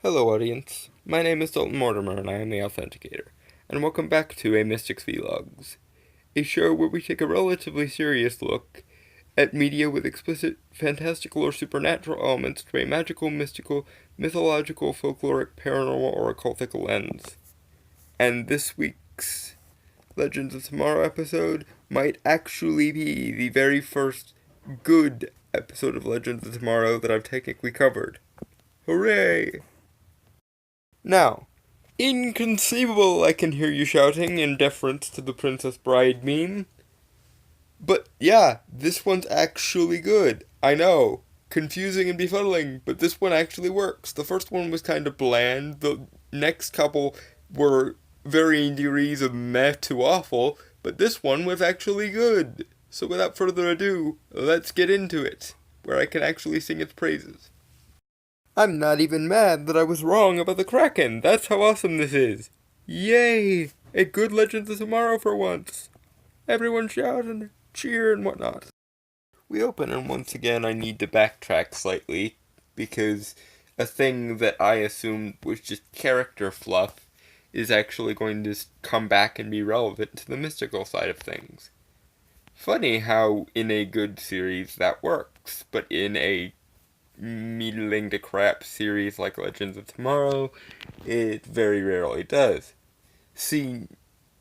Hello audience, my name is Dalton Mortimer and I am the Authenticator, and welcome back to A Mystic's Vlogs, a show where we take a relatively serious look at media with explicit fantastical or supernatural elements through a magical, mystical, mythological, folkloric, paranormal, or occultic lens. And this week's Legends of Tomorrow episode might actually be the very first good episode of Legends of Tomorrow that I've technically covered. Hooray! Now, inconceivable, I can hear you shouting in deference to the Princess Bride meme. But yeah, this one's actually good. I know, confusing and befuddling, but this one actually works. The first one was kind of bland, the next couple were varying degrees of meh to awful, but this one was actually good. So without further ado, let's get into it, where I can actually sing its praises. I'm not even mad that I was wrong about the Kraken. That's how awesome this is. Yay! A good Legends of Tomorrow for once. Everyone shout and cheer and whatnot. We open and once again I need to backtrack slightly because a thing that I assumed was just character fluff is actually going to come back and be relevant to the mystical side of things. Funny how in a good series that works, but in a middling to crap series like Legends of Tomorrow, it very rarely does. See,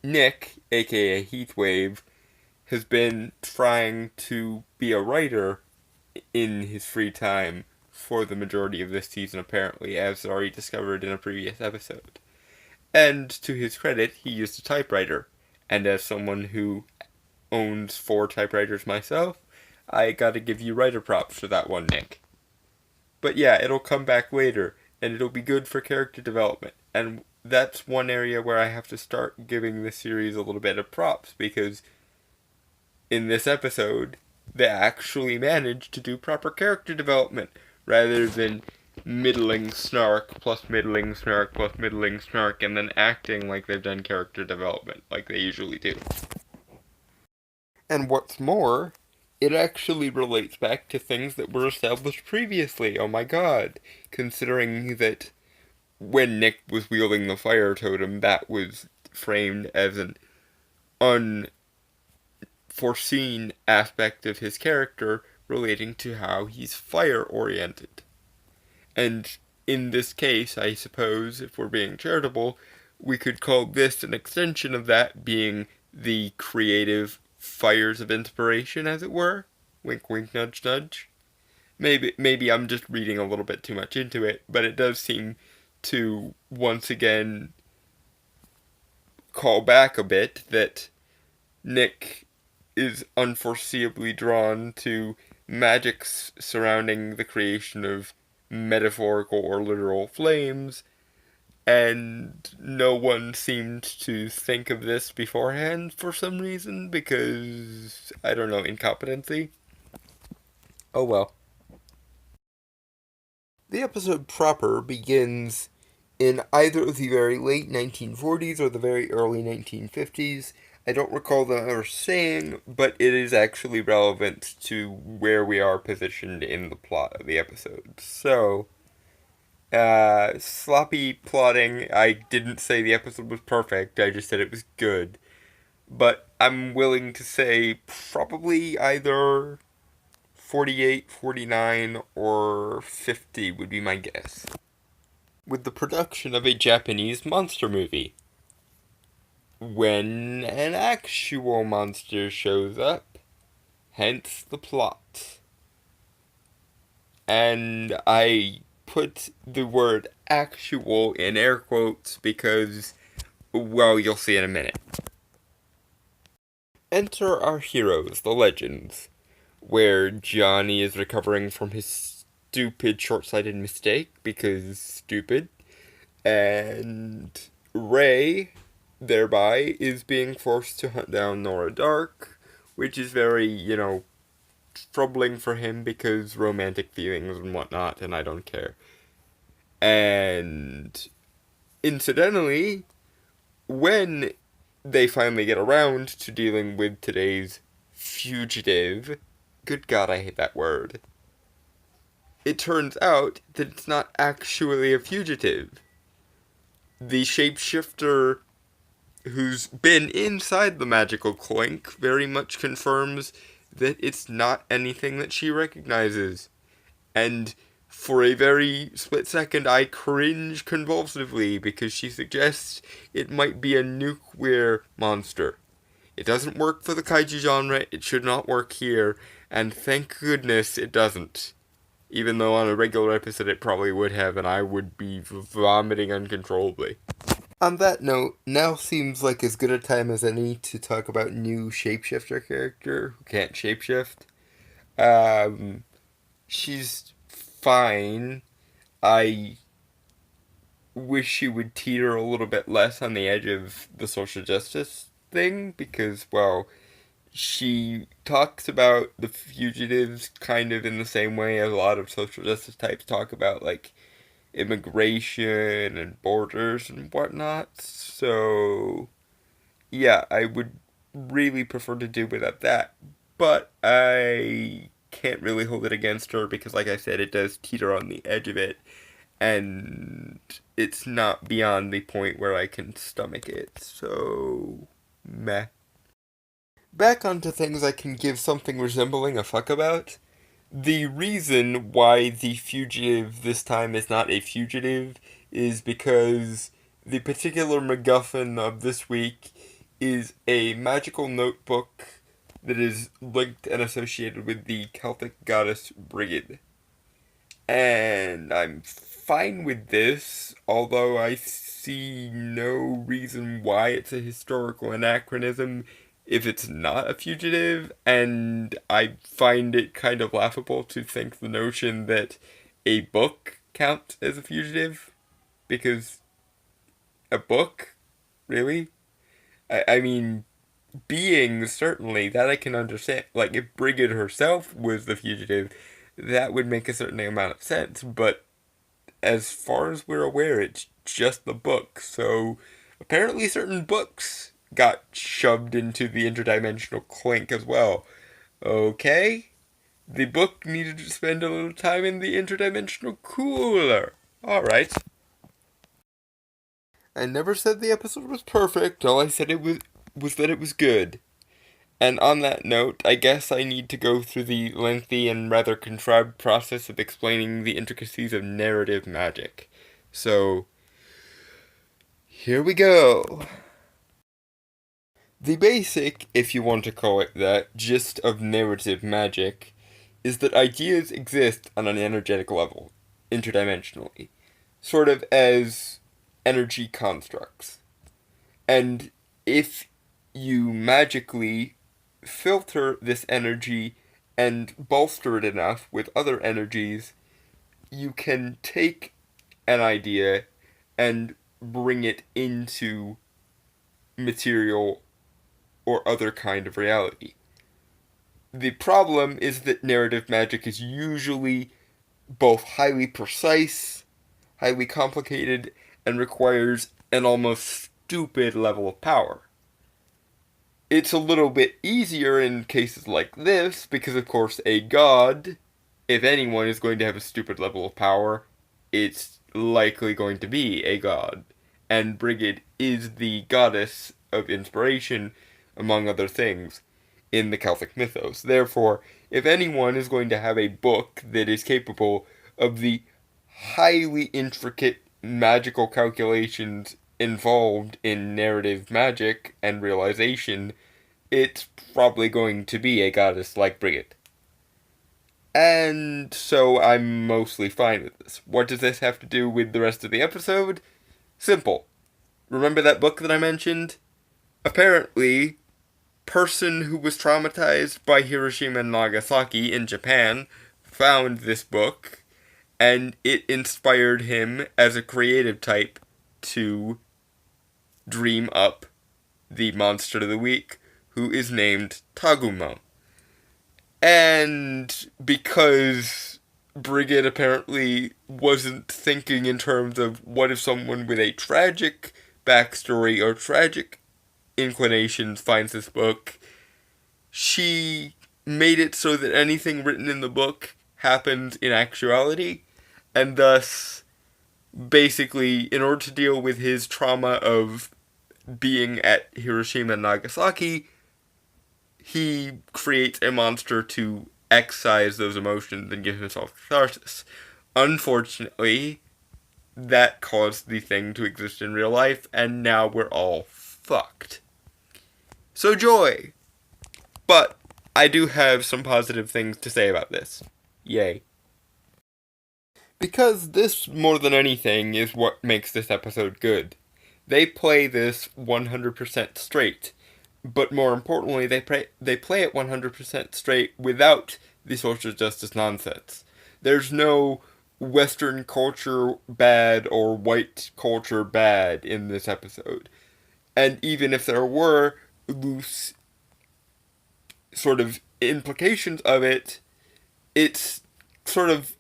Nick, aka Heatwave, has been trying to be a writer in his free time for the majority of this season, apparently, as already discovered in a previous episode. And to his credit, he used a typewriter, and as someone who owns 4 typewriters myself, I gotta give you writer props for that one, Nick. But yeah, it'll come back later, and it'll be good for character development. And that's one area where I have to start giving this series a little bit of props, because in this episode, they actually managed to do proper character development, rather than middling snark plus middling snark plus middling snark, and then acting like they've done character development, like they usually do. And what's more, it actually relates back to things that were established previously, oh my god. Considering that when Nick was wielding the fire totem, that was framed as an unforeseen aspect of his character relating to how he's fire-oriented. And in this case, I suppose, if we're being charitable, we could call this an extension of that, being the creative fires of inspiration, as it were. Wink, wink, nudge, nudge. Maybe I'm just reading a little bit too much into it, but it does seem to once again call back a bit that Nick is unforeseeably drawn to magics surrounding the creation of metaphorical or literal flames, and no one seemed to think of this beforehand for some reason, because, I don't know, incompetency? Oh well. The episode proper begins in either the very late 1940s or the very early 1950s. I don't recall them ever saying, but it is actually relevant to where we are positioned in the plot of the episode. So, sloppy plotting. I didn't say the episode was perfect, I just said it was good. But I'm willing to say probably either 48, 49, or 50 would be my guess. With the production of a Japanese monster movie. When an actual monster shows up, hence the plot. And I put the word actual in air quotes because, well, you'll see in a minute. Enter our heroes, the legends, where Johnny is recovering from his stupid short-sighted mistake, because stupid, and Ray, thereby, is being forced to hunt down Nora Dark, which is very, troubling for him because romantic feelings and whatnot, and I don't care. And incidentally, when they finally get around to dealing with today's fugitive, good god, I hate that word. it turns out that it's not actually a fugitive. The shapeshifter who's been inside the magical clink very much confirms that it's not anything that she recognizes. And for a very split second, I cringe convulsively because she suggests it might be a nuclear monster. It doesn't work for the kaiju genre, it should not work here, and thank goodness it doesn't. Even though on a regular episode it probably would have, and I would be vomiting uncontrollably. On that note, now seems like as good a time as any to talk about new Shapeshifter character who can't shapeshift. She's fine. I wish she would teeter a little bit less on the edge of the social justice thing, because, well, she talks about the fugitives kind of in the same way as a lot of social justice types talk about, like, immigration and borders and whatnot. So, yeah, I would really prefer to do without that. But I can't really hold it against her because, like I said, it does teeter on the edge of it. And it's not beyond the point where I can stomach it. So, meh. Back onto things I can give something resembling a fuck about. The reason why the fugitive this time is not a fugitive is because the particular MacGuffin of this week is a magical notebook that is linked and associated with the Celtic goddess Brigid. And I'm fine with this, although I see no reason why it's a historical anachronism if it's not a fugitive, and I find it kind of laughable to think the notion that a book counts as a fugitive, because a book? Really? I mean, beings, certainly, that I can understand. Like, if Brigid herself was the fugitive, that would make a certain amount of sense, but as far as we're aware, it's just the book, so apparently certain books got shoved into the interdimensional clink as well. Okay? The book needed to spend a little time in the interdimensional cooler. Alright. I never said the episode was perfect. All I said it was that it was good. And on that note, I guess I need to go through the lengthy and rather contrived process of explaining the intricacies of narrative magic. So, here we go. The basic, if you want to call it that, gist of narrative magic is that ideas exist on an energetic level, interdimensionally, sort of as energy constructs. And if you magically filter this energy and bolster it enough with other energies, you can take an idea and bring it into material or other kind of reality. The problem is that narrative magic is usually both highly precise, highly complicated, and requires an almost stupid level of power. It's a little bit easier in cases like this, because of course a god, if anyone is going to have a stupid level of power, it's likely going to be a god. And Brigid is the goddess of inspiration, among other things, in the Celtic mythos. Therefore, if anyone is going to have a book that is capable of the highly intricate magical calculations involved in narrative magic and realization, it's probably going to be a goddess like Brigid. And so I'm mostly fine with this. What does this have to do with the rest of the episode? Simple. Remember that book that I mentioned? Apparently, person who was traumatized by Hiroshima and Nagasaki in Japan found this book, and it inspired him as a creative type to dream up the monster of the week, who is named Tagumo. And because Brigid apparently wasn't thinking in terms of what if someone with a tragic backstory or tragic inclinations finds this book, she made it so that anything written in the book happened in actuality, and thus, basically, in order to deal with his trauma of being at Hiroshima and Nagasaki, he creates a monster to excise those emotions and give himself catharsis. Unfortunately, that caused the thing to exist in real life, and now we're all fucked. So joy! But I do have some positive things to say about this. Yay. Because this, more than anything, is what makes this episode good. They play this 100% straight. But more importantly, they play it 100% straight without the social justice nonsense. There's no Western culture bad or white culture bad in this episode. And even if there were loose sort of implications of it, it's sort of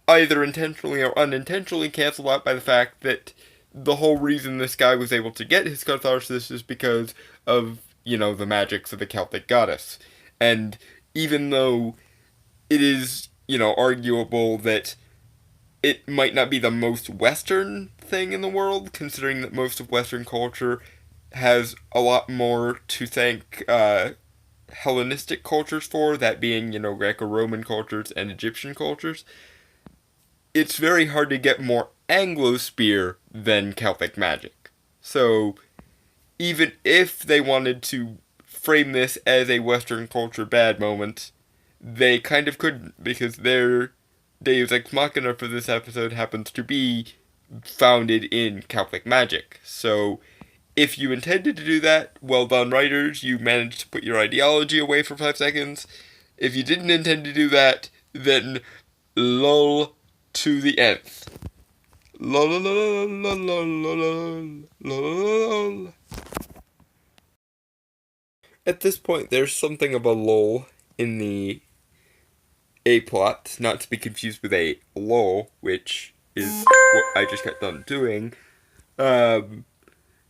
either intentionally or unintentionally canceled out by the fact that the whole reason this guy was able to get his catharsis is because of, the magics of the Celtic goddess. And even though it is, arguable that it might not be the most Western thing in the world, considering that most of Western culture has a lot more to thank Hellenistic cultures for, that being, Greco-Roman cultures and Egyptian cultures, it's very hard to get more Anglo-spear than Celtic magic. So, even if they wanted to frame this as a Western culture bad moment, they kind of couldn't, because their Deus Ex Machina for this episode happens to be founded in Celtic magic. So, if you intended to do that, well done, writers, you managed to put your ideology away for 5 seconds. If you didn't intend to do that, then lol to the nth. Lol. At this point, there's something of a lull in the A-plot, not to be confused with a lull, which is what I just got done doing.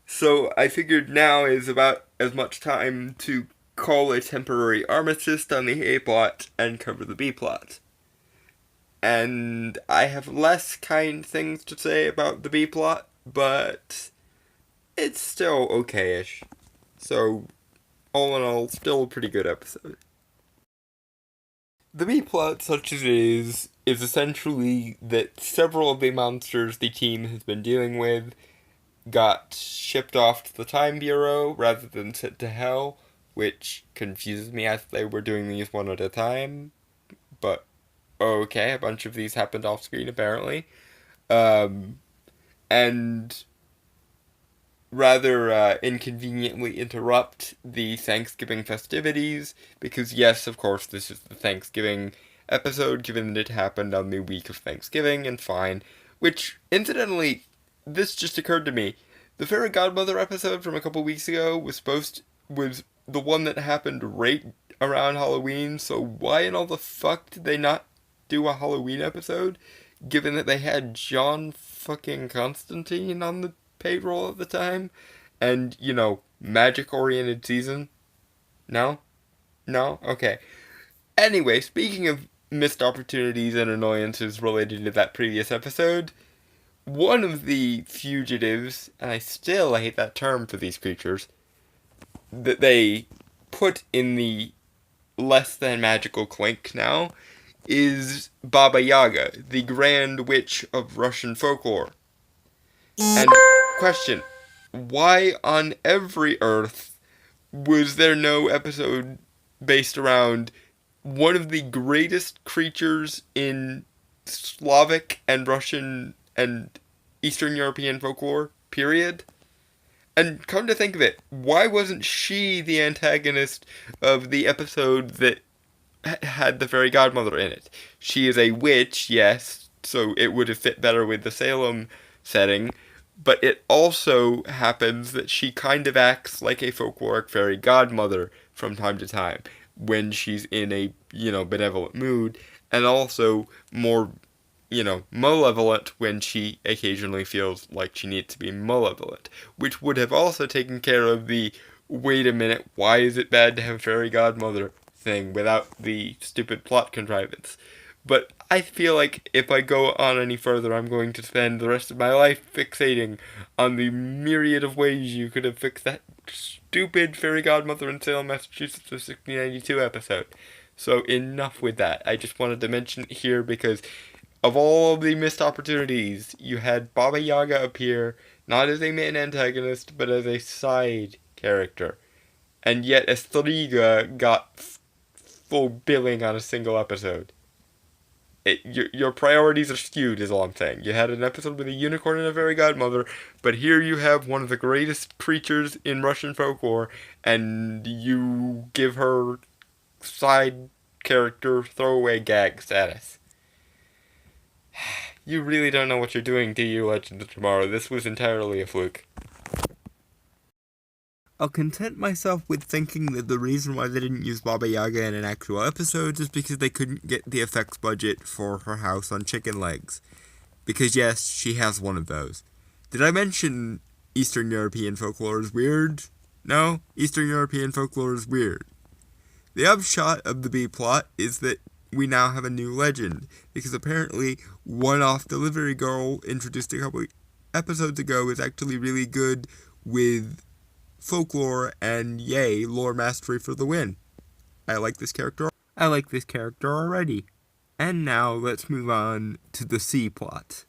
So I figured now is about as much time to call a temporary armistice on the A-plot and cover the B-plot. And I have less kind things to say about the B-plot, but it's still okay-ish. So, all in all, still a pretty good episode. The B-plot, such as it is essentially that several of the monsters the team has been dealing with got shipped off to the Time Bureau rather than sent to Hell, which confuses me as they were doing these one at a time, but okay, a bunch of these happened off screen apparently. And rather inconveniently interrupt the Thanksgiving festivities, because yes, of course, this is the Thanksgiving episode, given that it happened on the week of Thanksgiving, and fine. Which, incidentally, this just occurred to me. The Fairy Godmother episode from a couple weeks ago was the one that happened right around Halloween, so why in all the fuck did they not do a Halloween episode, given that they had John fucking Constantine on the payroll at the time, and, magic-oriented season? No? No? Okay. Anyway, speaking of missed opportunities and annoyances related to that previous episode, one of the fugitives, and I still hate that term for these creatures, that they put in the less than magical clink now, is Baba Yaga, the Grand Witch of Russian folklore. And question, why on every Earth was there no episode based around one of the greatest creatures in Slavic and Russian and Eastern European folklore, period? And come to think of it, why wasn't she the antagonist of the episode that had the Fairy Godmother in it? She is a witch, yes, so it would have fit better with the Salem setting, but it also happens that she kind of acts like a folkloric Fairy Godmother from time to time, when she's in a, benevolent mood, and also more, malevolent when she occasionally feels like she needs to be malevolent, which would have also taken care of the, wait a minute, why is it bad to have a Fairy Godmother thing without the stupid plot contrivance. But I feel like if I go on any further, I'm going to spend the rest of my life fixating on the myriad of ways you could have fixed that stupid Fairy Godmother in Salem, Massachusetts, 1692 episode. So enough with that. I just wanted to mention it here because of all of the missed opportunities, you had Baba Yaga appear, not as a main antagonist, but as a side character. And yet Estriga got full billing on a single episode. Your priorities are skewed, is all I'm saying. You had an episode with a unicorn and a fairy godmother, but here you have one of the greatest creatures in Russian folklore, and you give her side character throwaway gag status. You really don't know what you're doing, do you, Legend of Tomorrow? This was entirely a fluke. I'll content myself with thinking that the reason why they didn't use Baba Yaga in an actual episode is because they couldn't get the effects budget for her house on chicken legs. Because yes, she has one of those. Did I mention Eastern European folklore is weird? No, Eastern European folklore is weird. The upshot of the B plot is that we now have a new legend, because apparently One-Off Delivery Girl, introduced a couple episodes ago, is actually really good with folklore, and yay, lore mastery for the win. I like this character already. And now let's move on to the C plot.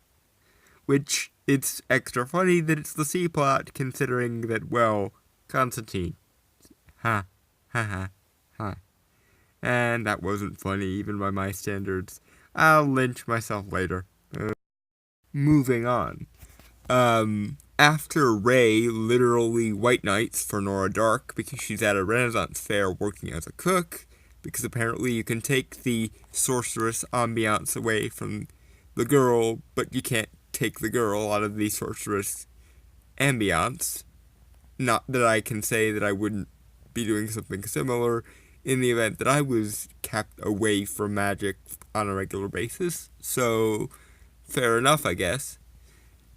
Which, it's extra funny that it's the C plot, considering that, well, Constantine. Ha. And that wasn't funny, even by my standards. I'll lynch myself later. Moving on. After Ray literally white knights for Nora Dark because she's at a Renaissance fair working as a cook, because apparently you can take the sorceress ambiance away from the girl, but you can't take the girl out of the sorceress ambiance. Not that I can say that I wouldn't be doing something similar in the event that I was kept away from magic on a regular basis, so fair enough, I guess.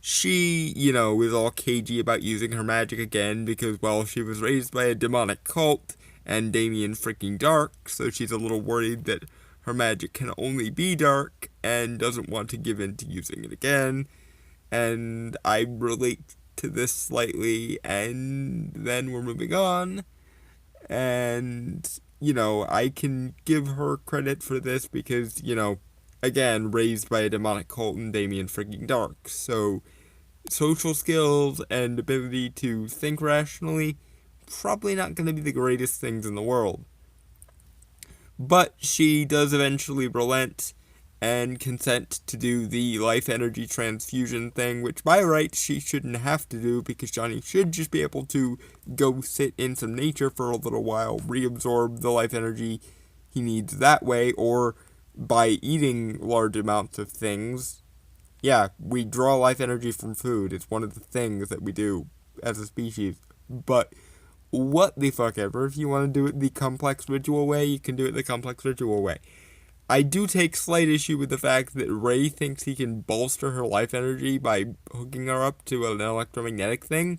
She, is all cagey about using her magic again because, well, she was raised by a demonic cult and Damien freaking dark, so she's a little worried that her magic can only be dark and doesn't want to give in to using it again. And I relate to this slightly, and then we're moving on. And, I can give her credit for this because, again, raised by a demonic cult and Damien freaking dark, so social skills and ability to think rationally, probably not going to be the greatest things in the world. But she does eventually relent and consent to do the life energy transfusion thing, which by right she shouldn't have to do because Johnny should just be able to go sit in some nature for a little while, reabsorb the life energy he needs that way, or by eating large amounts of things. Yeah, we draw life energy from food. It's one of the things that we do as a species. But what the fuck ever. If you want to do it the complex ritual way, you can do it the complex ritual way. I do take slight issue with the fact that Ray thinks he can bolster her life energy by hooking her up to an electromagnetic thing,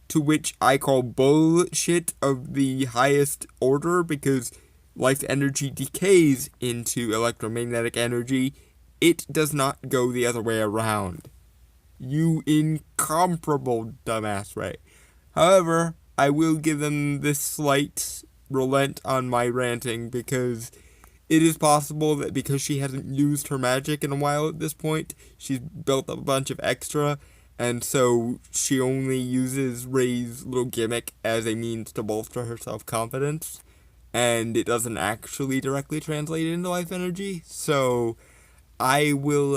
to which I call bullshit of the highest order, because life energy decays into electromagnetic energy. It does not go the other way around. You incomparable dumbass Ray. However, I will give them this slight relent on my ranting, because it is possible that because she hasn't used her magic in a while at this point, she's built up a bunch of extra, and so she only uses Ray's little gimmick as a means to bolster her self-confidence, and it doesn't actually directly translate into life energy. So I will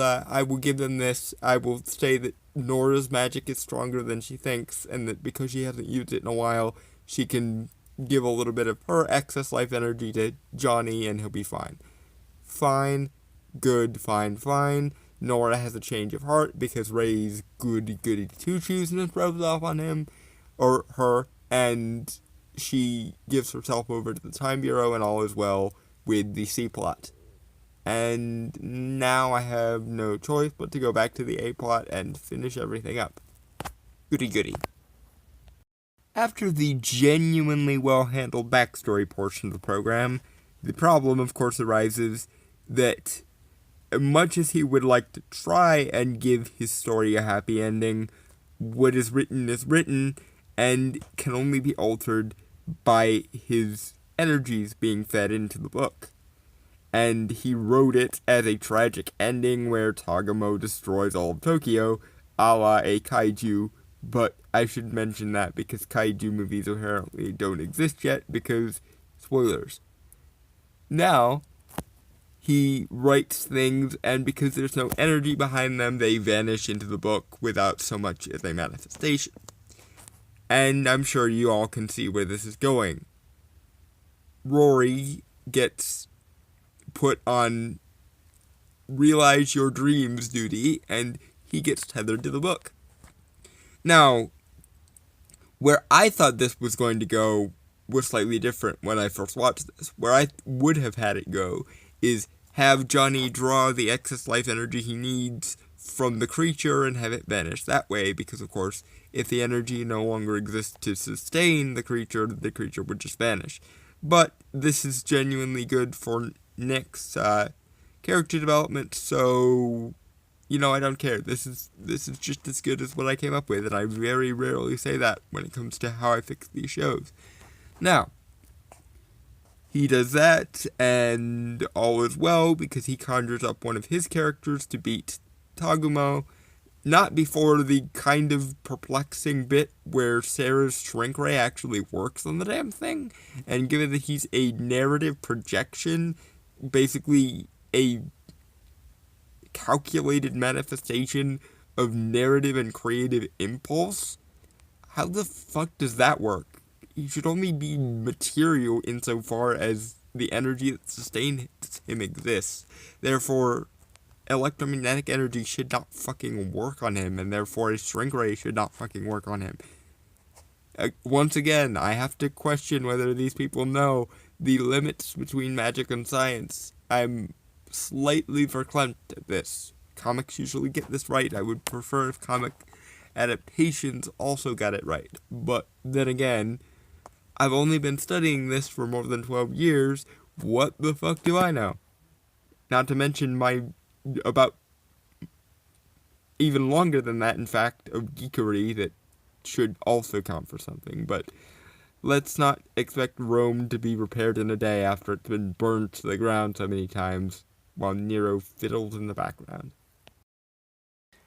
give them this. I will say that Nora's magic is stronger than she thinks, and that because she hasn't used it in a while, she can give a little bit of her excess life energy to Johnny, and he'll be fine. Fine. Good. Fine. Nora has a change of heart because Ray's goody two-shoes and rubs off on him, or her, and she gives herself over to the Time Bureau, and all is well with the C plot. And now I have no choice but to go back to the A plot and finish everything up. Goody. After the genuinely well-handled backstory portion of the program, the problem, of course, arises. that much as he would like to try and give his story a happy ending, what is written and can only be altered by his energies being fed into the book. And he wrote it as a tragic ending where Tagumo destroys all of Tokyo, a la a kaiju, but I should mention that because kaiju movies apparently don't exist yet because, spoilers. Now, he writes things, and because there's no energy behind them, they vanish into the book without so much as a manifestation. And I'm sure you all can see where this is going. Rory gets put on realize your dreams duty, and he gets tethered to the book. Now, where I thought this was going to go was slightly different when I first watched this. Where I would have had it go is have Johnny draw the excess life energy he needs from the creature and have it vanish that way, because of course, if the energy no longer exists to sustain the creature would just vanish. But this is genuinely good for Nick's character development, so I don't care. This is just as good as what I came up with, and I very rarely say that when it comes to how I fix these shows. Now, he does that, and all is well, because he conjures up one of his characters to beat Tagumo, not before the kind of perplexing bit where Sarah's shrink ray actually works on the damn thing, and given that he's a narrative projection, basically a calculated manifestation of narrative and creative impulse, how the fuck does that work? He should only be material insofar as the energy that sustains him exists. Therefore, electromagnetic energy should not fucking work on him, and therefore a shrink ray should not fucking work on him. Once again, I have to question whether these people know the limits between magic and science. I'm slightly verklempt at this. Comics usually get this right. I would prefer if comic adaptations also got it right. But then again, I've only been studying this for more than 12 years. What the fuck do I know? Not to mention my about even longer than that, in fact, of geekery that should also count for something. But let's not expect Rome to be repaired in a day after it's been burned to the ground so many times while Nero fiddles in the background.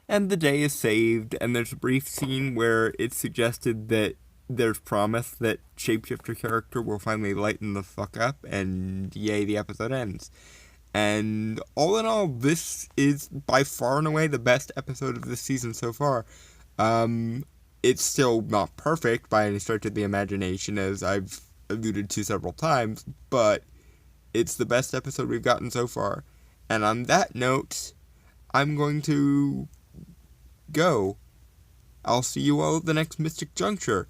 And the day is saved, and there's a brief scene where it's suggested that there's promise that Shapeshifter character will finally lighten the fuck up, and yay, the episode ends. And all in all, this is by far and away the best episode of this season so far. It's still not perfect by any stretch of the imagination, as I've alluded to several times, but it's the best episode we've gotten so far. And on that note, I'm going to go. I'll see you all at the next Mystic Juncture.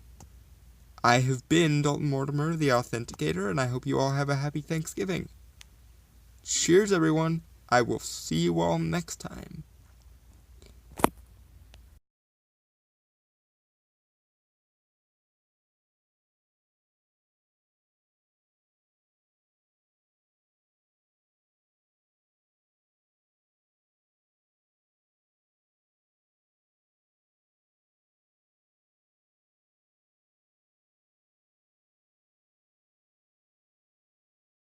I have been Dalton Mortimer, the Authenticator, and I hope you all have a happy Thanksgiving. Cheers, everyone. I will see you all next time.